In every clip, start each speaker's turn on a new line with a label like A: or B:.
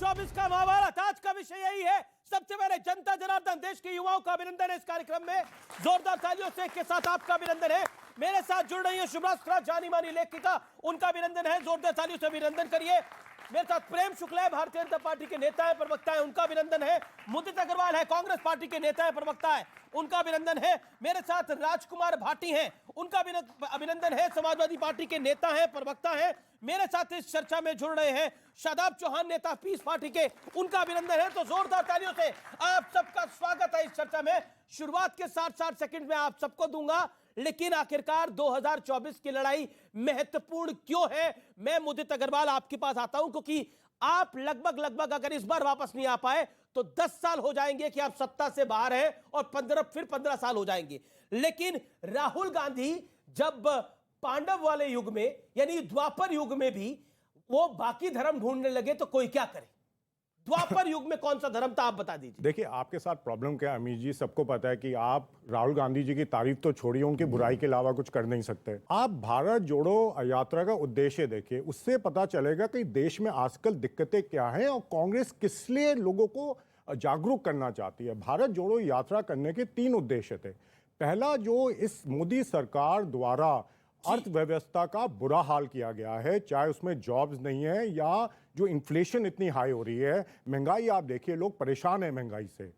A: 2024 का महाभारत आज का विषय यही है। सबसे पहले जनता जनार्दन देश के युवाओं का अभिनंदन है। इस कार्यक्रम में जोरदार तालियों से के साथ आपका अभिनंदन है। मेरे साथ जुड़ रही है शुभ्रा, जानी मानी लेखिका, उनका अभिनंदन है। जोरदार तालियों से अभिनंदन करिए। मेरे साथ प्रेम शुक्ला है, भारतीय जनता पार्टी के नेता है, प्रवक्ता है, उनका अभिनंदन है। मुदित अग्रवाल है, कांग्रेस पार्टी के नेता है, प्रवक्ता है, उनका अभिनंदन है। मेरे साथ राजकुमार भाटी हैं, उनका अभिनंदन है, समाजवादी पार्टी के नेता हैं, प्रवक्ता हैं। मेरे साथ इस चर्चा में जुड़ रहे हैं शादाब चौहान, नेता पीस पार्टी के, उनका अभिनंदन है। तो जोरदार तालियों से आप सबका स्वागत है इस चर्चा में। शुरुआत के 60 सेकंड में आप सबको दूंगा, लेकिन आखिरकार 2024 की लड़ाई महत्वपूर्ण क्यों है? मैं मुदित अग्रवाल आपके पास आता हूं, क्योंकि आप लगभग अगर इस बार वापस नहीं आ पाए तो 10 साल हो जाएंगे कि आप सत्ता से बाहर हैं, और 15 साल हो जाएंगे। लेकिन राहुल गांधी जब पांडव वाले युग में, यानी द्वापर युग में भी वो बाकी धर्म ढूंढने लगे, तो कोई क्या करे? द्वापर युग में कौन सा धर्म था, आप बता दीजिए।
B: देखिए, आपके साथ प्रॉब्लम क्या है अमीर जी, सबको पता है कि आप राहुल गांधी जी की तारीफ तो छोड़िए, उनकी बुराई के अलावा कुछ कर नहीं सकते। आप भारत जोड़ो यात्रा का उद्देश्य देखिए, उससे पता चलेगा कि देश में आजकल दिक्कतें क्या हैं और कांग्रेस किस लिए लोगों को जागरूक करना चाहती है। भारत जोड़ो यात्रा करने के 3 उद्देश्य थे। पहला, जो इस मोदी सरकार द्वारा अर्थव्यवस्था का बुरा हाल किया गया है, चाहे उसमें जॉब्स नहीं है या जो इन्फ्लेशन इतनी हाई हो रही है, महंगाई आप देखिए, लोग परेशान हैं महंगाई से।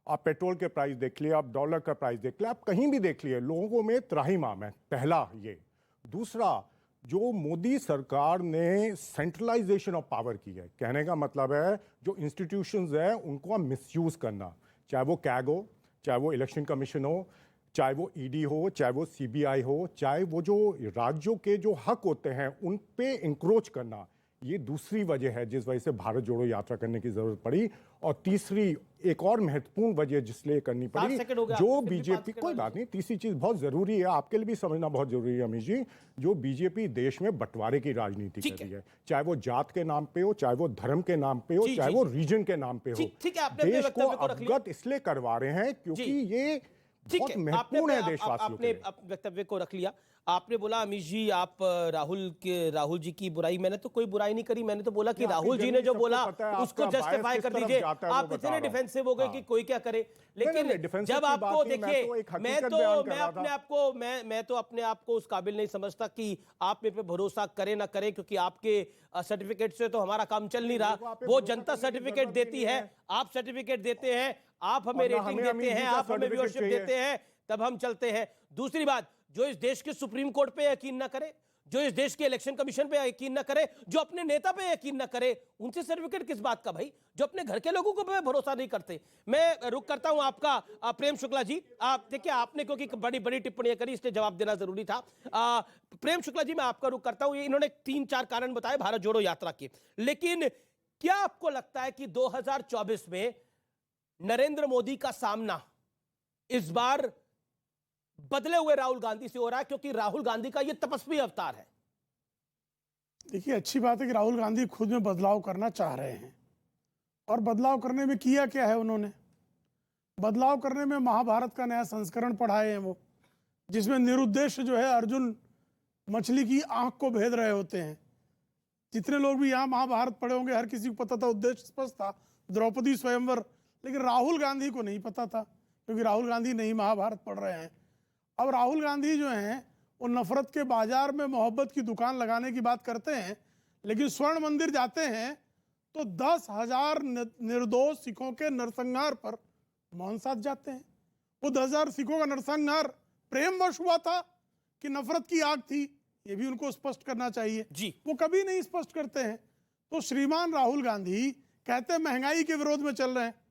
B: आप पेट्रोल के प्राइस देख लिए, आप डॉलर का प्राइस देख लिए, आप कहीं भी देख लिए, लोगों में त्राहिमाम है। पहला ये। दूसरा, जो मोदी सरकार ने सेंट्रलाइजेशन ऑफ पावर की है, कहने का मतलब है जो इंस्टीट्यूशंस है उनको मिसयूज करना, चाहे वो कैग हो, चाहे वो इलेक्शन कमीशन हो, चाहे वो ईडी हो, चाहे वो सीबीआई हो, चाहे वो जो राज्यों के जो हक होते हैं उन पे इंक्रोच करना। ये दूसरी वजह है जिस वजह से भारत जोड़ो यात्रा करने की जरूरत पड़ी। और तीसरी, एक और महत्वपूर्ण वजह जिसलिए करनी पड़ी, जो बीजेपी, कोई बात नहीं, तीसरी चीज बहुत जरूरी है, आपके लिए भी समझना बहुत जरूरी है अमीर जी, जो बीजेपी देश में बंटवारे की राजनीति कर रही है, चाहे वो जात के नाम पे हो, चाहे वो धर्म के नाम पे हो, चाहे वो रीजन के नाम पे हो। देश को अवगत इसलिए करवा रहे हैं क्योंकि ये बहुत महत्वपूर्ण है देशवासियों के लिए।
A: आपने वक्तव्य को रख लिया। आपने बोला अमीश जी, आप राहुल जी की बुराई, मैंने तो कोई बुराई नहीं करी। मैंने तो बोला कि राहुल जी ने जो बोला उसको जस्टिफाई कर दीजिए। आप इतने डिफेंसिव हो गए कि कोई क्या करे। लेकिन जब आपको देखिए, मैं तो अपने आप को उस काबिल नहीं समझता कि आप मेरे पे भरोसा करें ना करें, क्योंकि आपके सर्टिफिकेट से तो हमारा काम चल नहीं रहा। वो जनता सर्टिफिकेट देती है, आप सर्टिफिकेट देते हैं, आप हमें रेटिंग देते हैं, आप हमें व्यूअरशिप देते हैं, तब हम चलते हैं। दूसरी बात, जो इस देश के सुप्रीम कोर्ट पे यकीन ना करे, जो इस देश के इलेक्शन कमीशन पे यकीन ना करे, जो अपने नेता पे यकीन ना करे, उनसे सर्टिफिकेट किस बात का भाई? जो अपने घर के लोगों को पे भरोसा नहीं करते। मैं रुक करता हूं आपका प्रेम शुक्ला जी। आप देखिए, आपने क्योंकि बड़ी बड़ी टिप्पणियां करी, इसलिए जवाब देना जरूरी था। प्रेम शुक्ला जी, मैं आपका रुक करता हूं। इन्होंने 3-4 कारण बताए भारत जोड़ो यात्रा के, लेकिन क्या आपको लगता है कि 2024 में नरेंद्र मोदी का सामना इस बार बदले हुए राहुल गांधी से हो रहा है, क्योंकि राहुल गांधी का यह तपस्वी अवतार है?
C: देखिए, अच्छी बात है कि राहुल गांधी खुद में बदलाव करना चाह रहे हैं, और बदलाव करने में किया क्या है उन्होंने? बदलाव करने में महाभारत का नया संस्करण पढ़ाए हैं वो, जिसमें निरुद्देश्य जो है अर्जुन मछली की आंख को भेद रहे होते हैं। जितने लोग भी यहाँ महाभारत पढ़े होंगे, हर किसी को पता था, उद्देश्य स्पष्ट था, द्रौपदी स्वयंवर। लेकिन राहुल गांधी को नहीं पता था, क्योंकि राहुल गांधी नहीं महाभारत पढ़ रहे हैं। अब राहुल गांधी जो हैं वो नफरत के बाजार में मोहब्बत की दुकान लगाने की बात करते हैं, लेकिन स्वर्ण मंदिर जाते हैं तो 10,000 निर्दोष सिखों के नरसंहार पर मौन साध जाते हैं। वो 10,000 सिखों का नरसंहार प्रेमवश हुआ था कि नफरत की आग थी, ये भी उनको स्पष्ट करना चाहिए
A: जी।
C: वो कभी नहीं स्पष्ट करते हैं। तो श्रीमान राहुल गांधी कहते हैं महंगाई के विरोध में चल रहे हैं।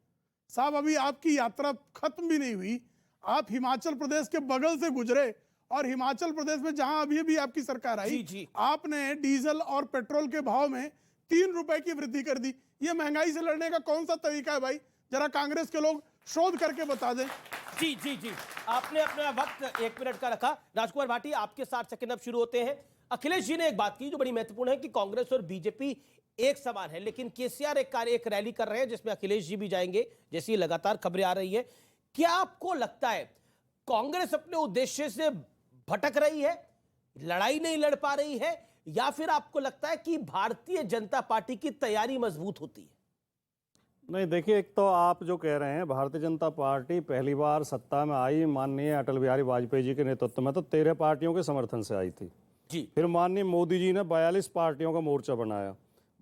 C: साहब, अभी आपकी यात्रा खत्म भी नहीं हुई, आप हिमाचल प्रदेश के बगल से गुजरे, और हिमाचल प्रदेश में जहां अभी भी आपकी सरकार आई, आपने डीजल और पेट्रोल के भाव में 3 रुपए की वृद्धि कर दी। ये महंगाई से लड़ने का कौन सा तरीका है भाई? जरा कांग्रेस के लोग शोध करके बता दें।
A: जी जी जी, आपने अपना वक्त 1 मिनट का रखा। राजकुमार भाटी, आपके 60 सेकंड अब शुरू होते हैं। अखिलेश जी ने एक बात की जो बड़ी महत्वपूर्ण है कि कांग्रेस और बीजेपी एक समान है, लेकिन केसीआर एक रैली कर रहे हैं जिसमें अखिलेश जी भी जाएंगे, जैसी लगातार खबरें आ रही है। क्या आपको लगता है कांग्रेस अपने उद्देश्य से भटक रही है, लड़ाई नहीं लड़ पा रही है, या फिर आपको लगता है कि भारतीय जनता पार्टी की तैयारी मजबूत होती है?
D: नहीं, देखिए, एक तो आप जो कह रहे हैं, भारतीय जनता पार्टी पहली बार सत्ता में आई माननीय अटल बिहारी वाजपेयी जी के नेतृत्व में, तो 13 पार्टियों के समर्थन से आई थी।
A: जी।
D: फिर माननीय मोदी जी ने 42 पार्टियों का मोर्चा बनाया।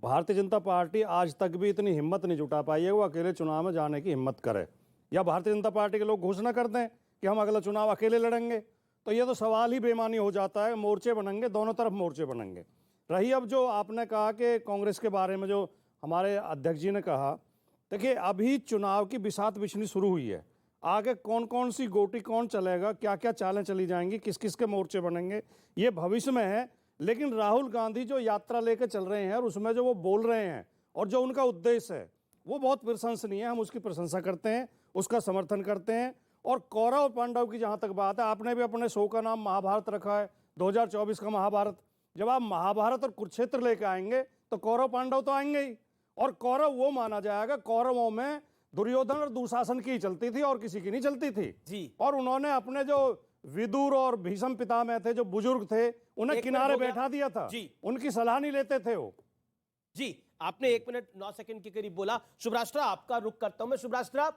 D: भारतीय जनता पार्टी आज तक भी इतनी हिम्मत नहीं जुटा पाई है वो अकेले चुनाव में जाने की हिम्मत करे, या भारतीय जनता पार्टी के लोग घोषणा कर दें कि हम अगला चुनाव अकेले लड़ेंगे, तो ये तो सवाल ही बेमानी हो जाता है। मोर्चे बनेंगे, दोनों तरफ मोर्चे बनेंगे। रही अब जो आपने कहा कि कांग्रेस के बारे में जो हमारे अध्यक्ष जी ने कहा, देखिए, अभी चुनाव की बिसात बिछनी शुरू हुई है। आगे कौन कौन सी गोटी कौन चलेगा, क्या क्या चालें चली जाएंगी, किस किस के मोर्चे बनेंगे, ये भविष्य में है। लेकिन राहुल गांधी जो यात्रा लेकर चल रहे हैं और उसमें जो वो बोल रहे हैं और जो उनका उद्देश्य है वो बहुत प्रशंसनीय है। हम उसकी प्रशंसा करते हैं, उसका समर्थन करते हैं। और कौरव पांडव की जहाँ तक बात है, आपने भी अपने शो का नाम महाभारत रखा है, 2024 का महाभारत। जब आप महाभारत और कुरुक्षेत्र लेकर आएंगे तो कौरव पांडव तो आएंगे ही, और कौरव वो माना जाएगा, कौरवों में दुर्योधन और दुशासन की चलती थी और किसी की नहीं चलती थी
A: जी।
D: और उन्होंने अपने जो विदुर और भीष्म पितामह थे, जो बुजुर्ग थे, उन्हें किनारे बैठा दिया था
A: जी।
D: उनकी सलाह नहीं लेते थे वो।
A: जी, आपने 1 मिनट 9 सेकंड के करीब बोला। शुभराष्ट्र, आपका रुख करता हूं मैं। शुभराष्ट्र,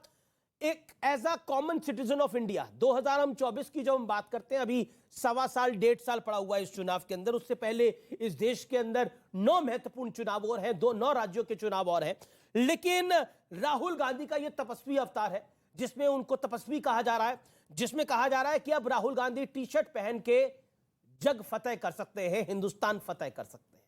A: एक as a common citizen of India, 2024 की जब हम बात करते हैं, अभी 1.25 साल 1.5 साल पड़ा हुआ है इस चुनाव के अंदर। उससे पहले इस देश के अंदर 9 महत्वपूर्ण चुनाव और हैं, 9 राज्यों के चुनाव और हैं। लेकिन राहुल गांधी का यह तपस्वी अवतार है, जिसमें उनको तपस्वी कहा जा रहा है, जिसमें कहा जा रहा है कि अब राहुल गांधी टी शर्ट पहन के जग फतेह कर सकते हैं, हिंदुस्तान फतेह कर सकते हैं।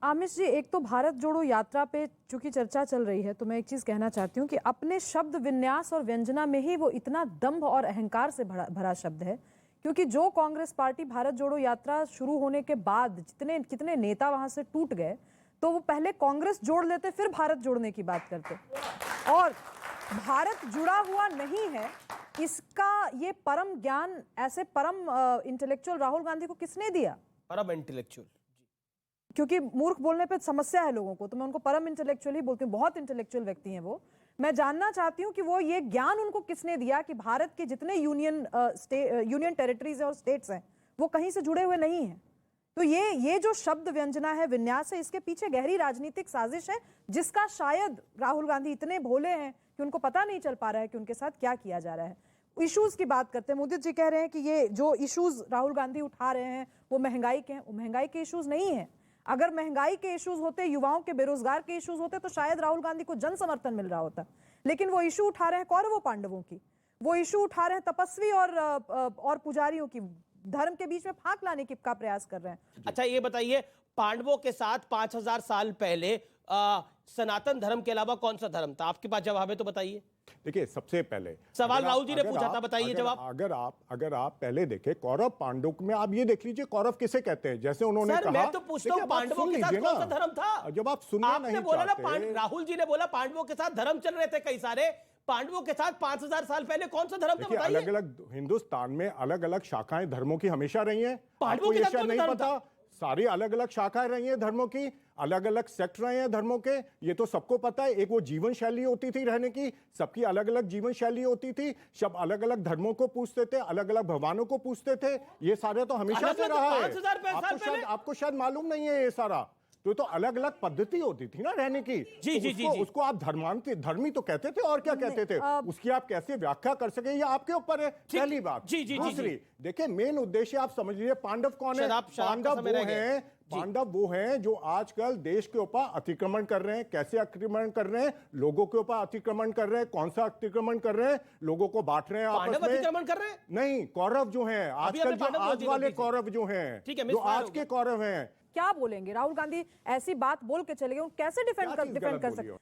E: आमिश जी, एक तो भारत जोड़ो यात्रा पे चूंकि चर्चा चल रही है, तो मैं एक चीज कहना चाहती हूँ कि अपने शब्द विन्यास और व्यंजना में ही वो इतना दंभ और अहंकार से भरा शब्द है। क्योंकि जो कांग्रेस पार्टी भारत जोड़ो यात्रा शुरू होने के बाद कितने नेता वहां से टूट गए, तो वो पहले कांग्रेस जोड़ लेते, फिर भारत जोड़ने की बात करते। और भारत जुड़ा हुआ नहीं है, इसका ये परम ज्ञान ऐसे परम इंटेलेक्चुअल राहुल गांधी को किसने दिया?
A: परम इंटेलेक्चुअल,
E: क्योंकि मूर्ख बोलने पे समस्या है लोगों को, तो मैं उनको परम इंटेलेक्चुअल ही बोलती हूँ। बहुत इंटेलेक्चुअल व्यक्ति हैं वो। मैं जानना चाहती हूँ कि वो ये ज्ञान उनको किसने दिया कि भारत के जितने यूनियन टेरिटरीज और स्टेट्स हैं वो कहीं से जुड़े हुए नहीं हैं। तो ये जो शब्द व्यंजना है, विन्यास है, इसके पीछे गहरी राजनीतिक साजिश है, जिसका शायद राहुल गांधी इतने भोले हैं कि उनको पता नहीं चल पा रहा है कि उनके साथ क्या किया जा रहा है। इश्यूज की बात करते हैं, मोदी जी कह रहे हैं कि ये जो इश्यूज राहुल गांधी उठा रहे हैं वो महंगाई के हैं। वो महंगाई के इश्यूज नहीं है। अगर महंगाई के इश्यूज होते, युवाओं के बेरोजगार के इश्यूज होते, तो शायद राहुल गांधी को जन समर्थन मिल रहा होता। लेकिन वो इशू उठा रहे हैं कौरवों पांडवों की, वो इशू उठा रहे हैं तपस्वी और पुजारियों की, धर्म के बीच में फाक लाने का प्रयास कर रहे हैं।
A: अच्छा, ये बताइए, पांडवों के साथ 5000 साल पहले सनातन धर्म के अलावा कौन सा धर्म था? आपके पास जवाब है तो बताइए।
B: देखिए, सबसे पहले
A: सवाल राहुल जी ने पूछा था, बताइए जवाब।
B: अगर आप पहले देखें कौरव पांडव में, आप ये देख लीजिए कौरव किसे कहते हैं। जैसे उन्होंने कहा,
A: मैं तो पूछता हूं पांडवों के साथ कौन सा धर्म था?
B: जब आप सुनना नहीं
A: बोला ना,
B: चाहते,
A: राहुल जी ने बोला पांडवों के साथ धर्म चल रहे थे कई सारे। पांडवों के साथ 5000 साल पहले कौन सा धर्म था बताइए।
B: अलग अलग हिंदुस्तान में अलग अलग शाखाएं धर्मों की हमेशा रही हैं।
A: पांडवों के साथ
B: नहीं पता? सारी अलग अलग शाखाएं रही हैं धर्मों की, अलग अलग सेक्ट रहे हैं धर्मों के, ये तो सबको पता है। एक वो जीवन शैली होती थी रहने की, सबकी अलग अलग जीवन शैली होती थी, सब अलग अलग धर्मों को पूछते थे, अलग अलग भगवानों को पूछते थे। ये सारे तो हमेशा से रहा है। आपको शायद मालूम नहीं है ये सारा। तो अलग अलग पद्धति होती थी ना रहने की। उसको आप धर्मी तो कहते थे, और क्या कहते थे? उसकी आप कैसे व्याख्या कर सके, ये आपके ऊपर है, पहली बात। दूसरी, देखिए, मेन उद्देश्य आप समझ लीजिए, पांडव कौन है? पांडव वो हैं जो आजकल देश के ऊपर अतिक्रमण कर रहे हैं। कैसे अतिक्रमण कर रहे हैं? लोगों के ऊपर अतिक्रमण कर रहे हैं। कौन सा अतिक्रमण कर रहे हैं? लोगों को बांट रहे हैं आपस में।
A: अतिक्रमण कर रहे हैं?
B: नहीं, कौरव जो हैं आजकल, जो आज वाले कौरव जो हैं, जो आज के कौरव हैं।
E: क्या बोलेंगे? राहुल गांधी ऐसी बात बोल के चले गए, कैसे डिफेंड कर सकते?